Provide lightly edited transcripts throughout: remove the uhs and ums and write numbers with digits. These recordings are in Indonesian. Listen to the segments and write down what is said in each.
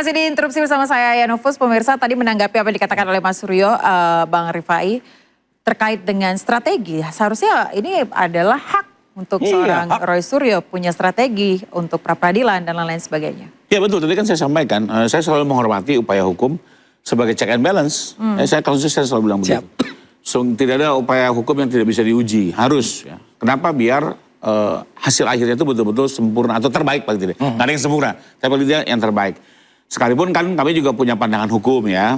masih diinterupsi bersama saya Yanufus. Pemirsa tadi menanggapi apa yang dikatakan oleh Mas Suryo, Bang Rifai, terkait dengan strategi. Seharusnya ini adalah hak untuk seorang Roy Suryo punya strategi untuk pra-peradilan dan lain-lain sebagainya. Ya betul, tadi kan saya sampaikan, saya selalu menghormati upaya hukum sebagai check and balance. Saya konsisten selalu bilang begitu. So, tidak ada upaya hukum yang tidak bisa diuji, harus. Ya. Kenapa? Biar hasil akhirnya itu betul-betul sempurna atau terbaik paling tidak. Nggak ada yang sempurna, tapi paling tidak yang terbaik. Sekalipun kan kami juga punya pandangan hukum ya.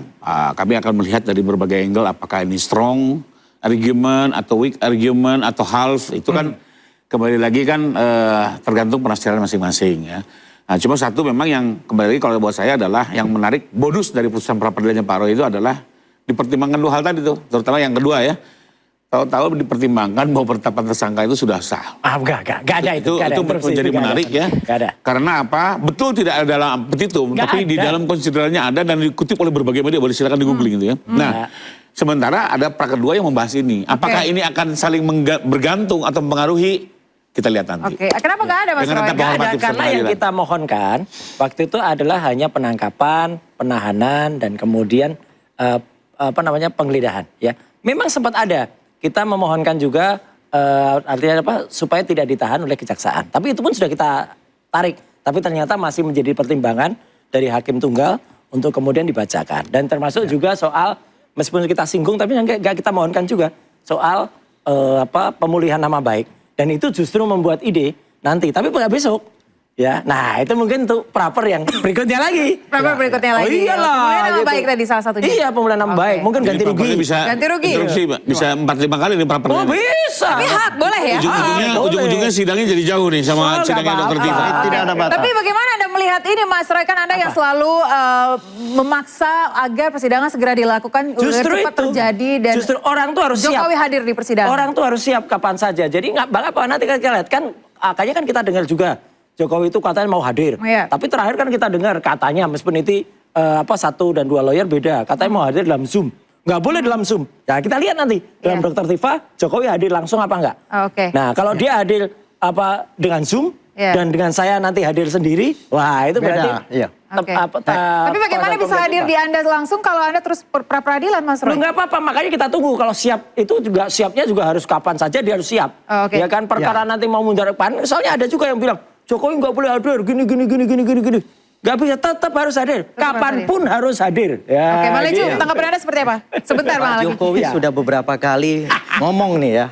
Kami akan melihat dari berbagai angle apakah ini strong argument atau weak argument atau half. Itu kan kembali lagi kan tergantung penafsiran masing-masing ya. Nah cuma satu memang yang kembali lagi kalau buat saya adalah yang menarik bonus dari putusan pra-peradilannya Pak Roy itu adalah dipertimbangkan dua hal tadi tuh. Terutama yang kedua ya. Tahu-tahu dipertimbangkan bahwa penetapan tersangka itu sudah sah. Enggak ada itu. Itu menjadi menarik ya. Karena apa? Betul tidak ada dalam petitum, tapi di dalam konsiderannya ada dan dikutip oleh berbagai media, boleh silakan di googling gitu ya. Nah, sementara ada pra kedua yang membahas ini. Apakah ini akan saling bergantung atau mempengaruhi? Kita lihat nanti. Oke, kenapa nggak ada Mas Roy? Nggak ada, karena yang kita mohonkan waktu itu adalah hanya penangkapan, penahanan, dan kemudian penggeledahan. Ya, memang sempat ada. Kita memohonkan juga artinya apa supaya tidak ditahan oleh kejaksaan. Tapi itu pun sudah kita tarik. Tapi ternyata masih menjadi pertimbangan dari hakim tunggal untuk kemudian dibacakan. Dan termasuk juga soal meskipun kita singgung tapi nggak kita mohonkan juga soal pemulihan nama baik. Dan itu justru membuat ide nanti. Tapi nggak besok. Ya, nah itu mungkin untuk praper yang berikutnya lagi. Praper berikutnya lagi. Oh iyalah. Pemulihan nama baik tadi salah satunya. Iya, pemulihan nama baik. Mungkin ganti rugi. Ganti rugi. Bisa 4-5 kali nih praper. Oh bisa. Tapi hak boleh ya. Ujung-ujungnya sidangnya jadi jauh nih sama sidangnya Dr. Tifa. Tidak ada batas. Tapi bagaimana Anda melihat ini Mas Roy? Kan Anda yang selalu memaksa agar persidangan segera dilakukan. Justru cepat itu. terjadi. Dan justru orang tuh harus siap. Jokowi hadir di persidangan. Orang tuh harus siap kapan saja. Jadi nggak apa nanti kita lihat kan. Kayaknya kan kita dengar juga. Jokowi itu katanya mau hadir, tapi terakhir kan kita dengar katanya meskipun itu 1 dan 2 lawyer beda, katanya mau hadir dalam Zoom, nggak boleh dalam Zoom. Ya kita lihat nanti dalam Dr. Tifa Jokowi hadir langsung apa enggak. Nah kalau dia hadir dengan Zoom dan dengan saya nanti hadir sendiri, wah itu berarti. Tapi bagaimana bisa hadir di Anda langsung kalau Anda terus pra-peradilan Mas Roy? Nggak apa-apa, makanya kita tunggu kalau siap itu juga siapnya juga harus kapan saja dia harus siap. Ya kan perkara nanti mau mundur depan, soalnya ada juga yang bilang. Jokowi nggak boleh hadir, gini. Nggak bisa, tetap harus hadir. Kapanpun harus hadir. Ya, Oke, Bang Lecu, tanggapan Anda seperti apa? Sebentar, Bang. Pak Jokowi sudah beberapa kali ngomong nih ya.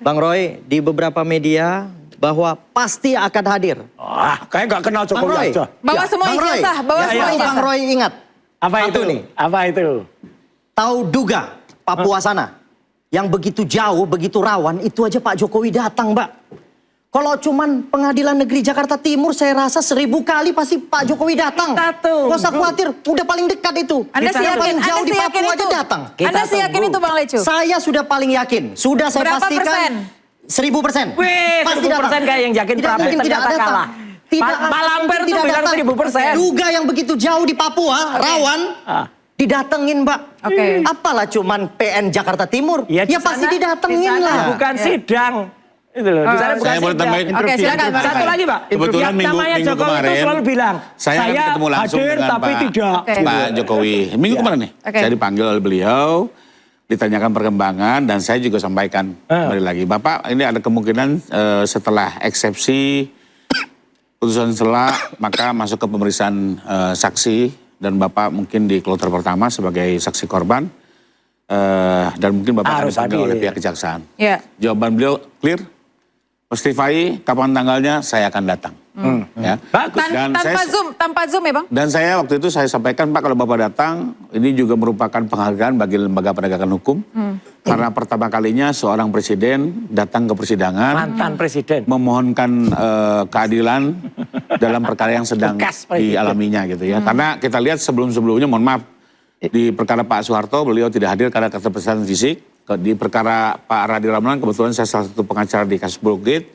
Bang Roy, di beberapa media bahwa pasti akan hadir. Kayak nggak kenal Jokowi aja. Bawa semua ijazah, Bang Roy ingat. Apa itu nih? Apa itu? Tahu duga Papua sana. Yang begitu jauh, begitu rawan, itu aja Pak Jokowi datang, Mbak. Kalau cuman pengadilan negeri Jakarta Timur, saya rasa 1000 kali pasti Pak Jokowi datang. Gak usah khawatir, udah paling dekat itu. Anda paling jauh di Papua aja datang. Anda sih yakin itu Bang Lecu? Saya sudah paling yakin. Sudah saya pastikan. 1000%. Pasti 1000% kayak yang yakin Prabowo ternyata kalah. Pak Lamper tuh bilang 1000%. Duga yang begitu jauh di Papua, rawan. Didatengin Mbak. Apalah cuman PN Jakarta Timur. Ya pasti didatengin lah. Bukan sidang. Itu loh, saya boleh tambahin. Oke, silakan. Satu lagi Pak. Kebetulan minggu Jokowi kemarin itu selalu bilang, saya ketemu langsung hadir dengan tapi tidak. Pak Jokowi. Minggu kemarin nih, saya dipanggil oleh beliau, ditanyakan perkembangan dan saya juga sampaikan kembali lagi. Bapak ini ada kemungkinan setelah eksepsi putusan selah maka masuk ke pemeriksaan saksi dan Bapak mungkin di kloter pertama sebagai saksi korban. Dan mungkin Bapak akan dipanggil oleh pihak kejaksaan. Jawaban beliau clear. Mas Rifai, kapan tanggalnya saya akan datang. Ya. Tanpa Zoom ya Bang? Dan saya waktu itu saya sampaikan Pak kalau Bapak datang, ini juga merupakan penghargaan bagi lembaga penegakan hukum. Karena pertama kalinya seorang presiden datang ke persidangan. Mantan presiden. Memohonkan keadilan dalam perkara yang sedang dialaminya gitu ya. Karena kita lihat sebelum-sebelumnya, mohon maaf, di perkara Pak Soeharto beliau tidak hadir karena keterbatasan fisik. Di perkara Pak Radi Ramlan kebetulan saya salah satu pengacara di kasus Brookgate.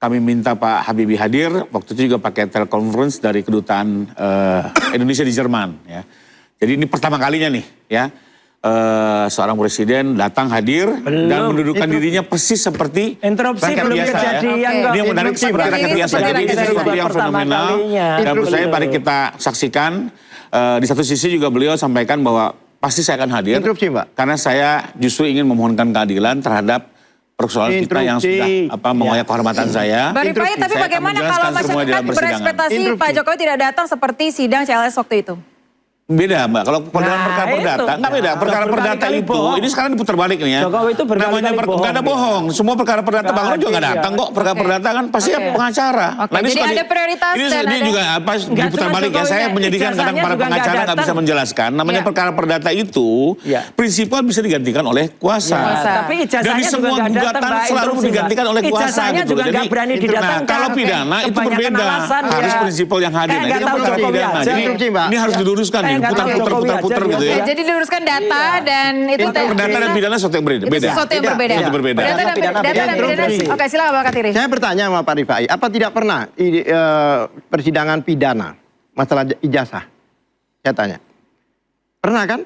Kami minta Pak Habibie hadir, waktu itu juga pakai telekonferensi dari kedutaan Indonesia di Jerman. Ya. Jadi ini pertama kalinya nih ya. seorang presiden datang hadir dan mendudukan dirinya persis seperti Interupsi rakyat belum biasa ya. kejadian kok. Ini yang menarik seperti rakyat biasa. Jadi ini sesuatu yang fenomenal. Dan menurut saya mari kita saksikan. Di satu sisi juga beliau sampaikan bahwa pasti saya akan hadir. Interupsi, Mbak. Karena saya justru ingin memohonkan keadilan terhadap persoalan kita yang sudah mengoyak kehormatan saya. Mbak Rifai, tapi Saya akan bagaimana menjelaskan kalau semua di masyarakat dalam persidangan. berekspektasi Pak Jokowi tidak datang seperti sidang CLS waktu itu? Beda Mbak, kalau dalam perkara perdata, itu. enggak beda. Perkara perdata Berkali-kali itu, bohong. ini sekarang diputar balik nih ya. Jokowi itu berkali-kali Namanya bohong. enggak ada bohong. Semua perkara perdata Bang Ron juga enggak datang kok. Perkara perdata kan pasti pengacara. Oke, jadi ada prioritas ini dan ada- juga apa diputar cuma balik ya. Jokowi, Saya menjadikan kadang ijazahnya para juga nggak pengacara enggak bisa datang. menjelaskan. Namanya Iya. perkara perdata itu Iya. prinsipal bisa digantikan oleh kuasa. Kuasa. Tapi Dan ijazahnya di semua juga nggak gugatan datang, Mbak, selalu interupsi, Mbak. digantikan oleh kuasa Ijazahnya gitu. juga Jadi, nggak berani nah, didatangkan. kalau pidana itu Kebanyakan berbeda. alasan, Harus ya. prinsipal yang hadir. Kayak Nah, ini nggak kan tahu perkara Jokowi pidana. aja. Jadi Interupsi, Mbak. ini harus diluruskan Kayak nih. nggak tahu Putar-putar Jokowi putar-putar aja, gitu dia. ya. Oke, jadi diluruskan data dan itu Itu perdata dan pidana sesuatu yang berbeda. Itu sesuatu yang Beda. berbeda. Itu berbeda. Data dan Pidana data beda. dan pidana. Interupsi. Oke, silakan Pak Katiri. Saya bertanya sama Pak Rifai, apa tidak pernah persidangan pidana masalah ijazah? Saya tanya. Pernah kan?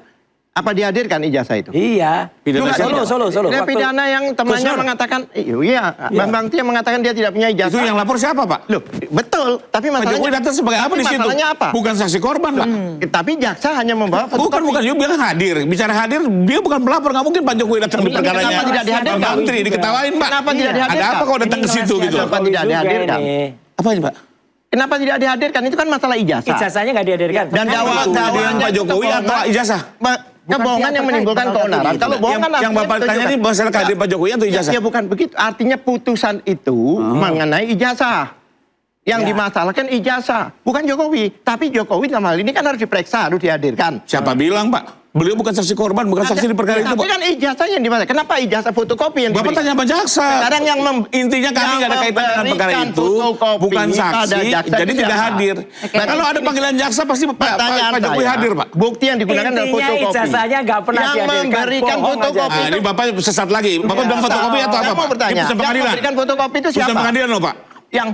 Apa dihadirkan ijazah itu? Iya. Pidana Solo. Dia Waktu- pidana yang temannya Gus Nur. mengatakan, iya, Bambang Tia mengatakan dia tidak punya ijazah. Itu yang lapor siapa Pak? Loh, betul. Tapi Pak Jokowi masalahnya datang sebagai apa tapi di situ? masalahnya apa? Bukan saksi korban Pak. Tapi jaksa hanya membawa fotokopi. Bukan, dia bilang hadir. Bicara hadir, dia bukan pelapor. Nggak mungkin Pak Jokowi datang di perkaranya. kenapa tidak dihadirkan? Pak Menteri diketawain Pak. Kenapa tidak Ada dihadirkan? apa kok datang ke situ gitu? Kenapa tidak dihadirkan? Apa ini Pak? Kenapa tidak dihadirkan? Itu kan masalah ijazah. Ijazahnya nggak dihadirkan. Dan Kehadiran Pak Jokowi atau ijazah? Kebohongan yang menimbulkan keonaran. Kalau bohong kan Yang Bapak tanya ini masalah kehadiran Pak Jokowi atau ijazah? Ya bukan begitu. Artinya putusan itu mengenai ijazah. Yang dimasalahkan ijazah. Bukan Jokowi. Tapi Jokowi dalam hal ini kan harus diperiksa, harus dihadirkan. Siapa bilang Pak? Beliau bukan saksi korban, bukan saksi di perkara itu Tapi Pak. kan ijazahnya yang dimasalahkan. Kenapa ijazah fotokopi yang Bapak diberikan? tanya Pak Jaksa. Sekarang yang Intinya kami nggak ada kaitan dengan perkara memberikan itu, fotokopi bukan pada saksi, jaksa jadi itu tidak siapa? hadir. Oke. Kalau ada panggilan jaksa pasti Pertanyaan Pak Jokowi saya, hadir Pak. Bukti yang digunakan adalah Intinya fotokopi. ijazahnya nggak pernah yang dihadirkan. memberikan Bohong aja. fotokopi Nah, ini Bapak sesat lagi. Bapak bilang fotokopi atau apa Saya Pak? mau bertanya. Ini putusan Yang pengadilan. memberikan fotokopi itu Putusan siapa? pengadilan loh Pak. Yang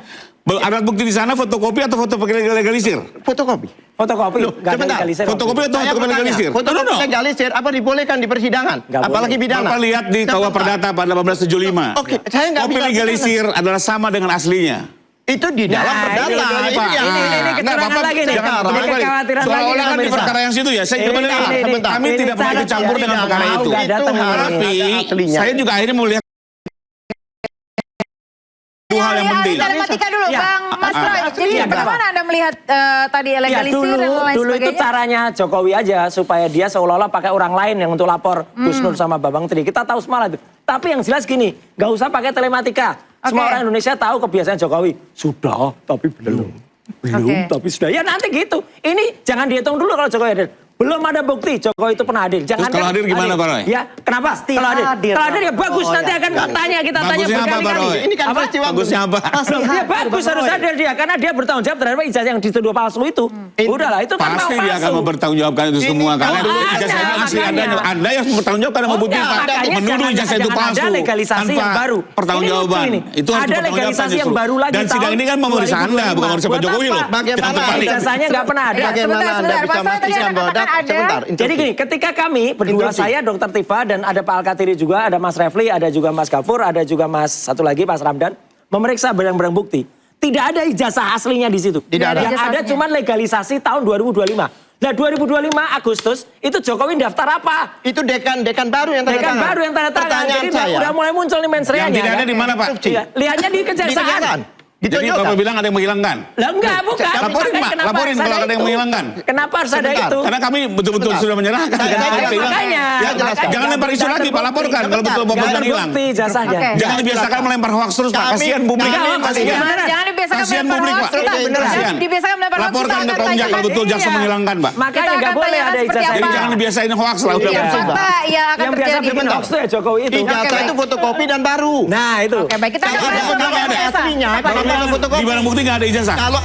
Ada bukti di sana fotokopi atau foto legalisir? fotokopi. Fotokopi. Nggak ada sebentar. legalisir. Fotokopi atau Saya fotokopi bertanya, legalisir? fotokopi No. legalisir apa dibolehkan di persidangan? Nggak Apalagi boleh. pidana. Bapak lihat di KUH Perdata pada 1875. Oke, saya nggak Kopi bilang legalisir adalah sama dengan aslinya. Itu di dalam Nah, perdata. ini, Itu Pak. yang- Ini Nggak, kecurangan Bapak lagi nih. jangan Ini kembali balik. kekhawatiran lagi Seolah-olah nih, kan di pemirsa. perkara yang situ ya. Saya Ini, kembali lagi. sebentar. Kami Ini tidak pernah cara ikut campur dengan tidak perkara mau itu. nggak datang Itu ini. Tapi aslinya. saya juga akhirnya melihat dua hal yang penting. Telematika dulu, Ya. Bang Mas Roy. Jadi Iya, bagaimana Anda melihat tadi Ya, legalisir dan lain dulu itu sebagainya? caranya Jokowi aja supaya dia seolah-olah pakai orang lain yang untuk lapor Gus Nur sama Bambang Tri. Kita tahu semua itu. Tapi yang jelas gini, nggak usah pakai telematika. Semua Oke. orang Indonesia tahu kebiasaan Jokowi. Sudah, tapi belum. Belum, Oke. tapi sudah. Ya nanti gitu. Ini jangan dihitung dulu kalau Jokowi hadir. Belum ada bukti Jokowi itu pernah hadir. Jangan Terus kalau hadir gimana, Pak Roy? Ya, kenapa? Kalau hadir ya bagus. Nanti akan tanya, kita tanya Bagusnya apa, Pak berkali-kali. Roy? Ini kan Apa? peristiwa Bagusnya apa? Loh, dia bagus harus hadir dia karena dia bertanggung jawab terhadap ijazah yang dituduh palsu itu. Udahlah, itu kan Pasti palsu. dia akan mempertanggungjawabkan itu semua. Karena kalau ijazah itu ada, asli makanya. Anda yang mempertanggungjawabkan dan membuktikan. Makanya Menuduh ijazah itu palsu. Ada legalisasi tanpa yang baru. pertanggungjawaban. Ini lucu ini. Itu harus Ada dipertanggungjawabkan legalisasi yang justru. baru lagi. Dan sidang ini kan memeriksa Anda, bukan memeriksa Pak Jokowi loh. Bagaimana Jangan terbalik. Ijazahnya nggak pernah ada. Ya, Bagaimana sebentar, Anda bisa Mas Roy tadi memastikan Anda bahwa katakan ada. sebentar, Jadi gini, ketika kami berdua, Interupsi. saya Dr. Tifa dan ada Pak Al-Katiri juga, ada Mas Refli, ada juga Mas Gafur, ada juga Mas satu lagi Mas Ramdan, memeriksa barang-barang bukti. Tidak ada ijazah aslinya di situ. Tidak ada. Yang ada Ijazah cuma legalisasi tahun 2025. Nah 2025 Agustus itu Jokowi daftar apa? Itu dekan baru yang tanda Dekan tangan. baru yang tanda tangan. Pertanyaan Jadi saya. udah mulai muncul nih mensreanya. Yang tidak ada kan? di mana Pak? Iya, lihatnya di Di kejaksaan. kejaksaan. Jadi Ditunjukkan. Bapak bilang ada yang menghilangkan. Lah enggak, bukan. Laporin, Makanya Pak. kenapa Laporin harus kalau ada yang itu? menghilangkan. Kenapa harus ada Sebentar. itu? Karena kami betul-betul Sebentar. sudah menyerahkan. Saya- Jangan saya- ada yang hilang. makanya. Ya, jelaskan. Jangan lempar isu lagi Pak, laporkan kalau betul Sebentar. Bapak Nggak bilang hilang. terbukti ijazahnya. Oke. Jangan dibiasakan melempar hoax terus Pak, Kami- kasihan publik. kami- Kasihan. Jangan dibiasakan Kasihan melempar publik hoax. Pak. Kita Kasihan. jangan dibiasakan melempar hoax. Laporkan Kita ke akan Pemjak tanyakan. kalau betul jaksa Iya. menghilangkan Pak. Makanya Kita nggak akan boleh tanyakan ada seperti ijazah. apa. Jadi jangan dibiasain hoax lah. udah. Iya, Iya. apa yang akan Yang biasa terjadi? bikin hoax tuh ya Jokowi itu. Ijazah Oke, itu baik. fotokopi dan baru. Nah itu. Oke, baik. Kita akan Kalau bahas ada tentang aslinya, ijazah. kalau ada fotokopi. Di barang bukti nggak ada ijazah. Kalau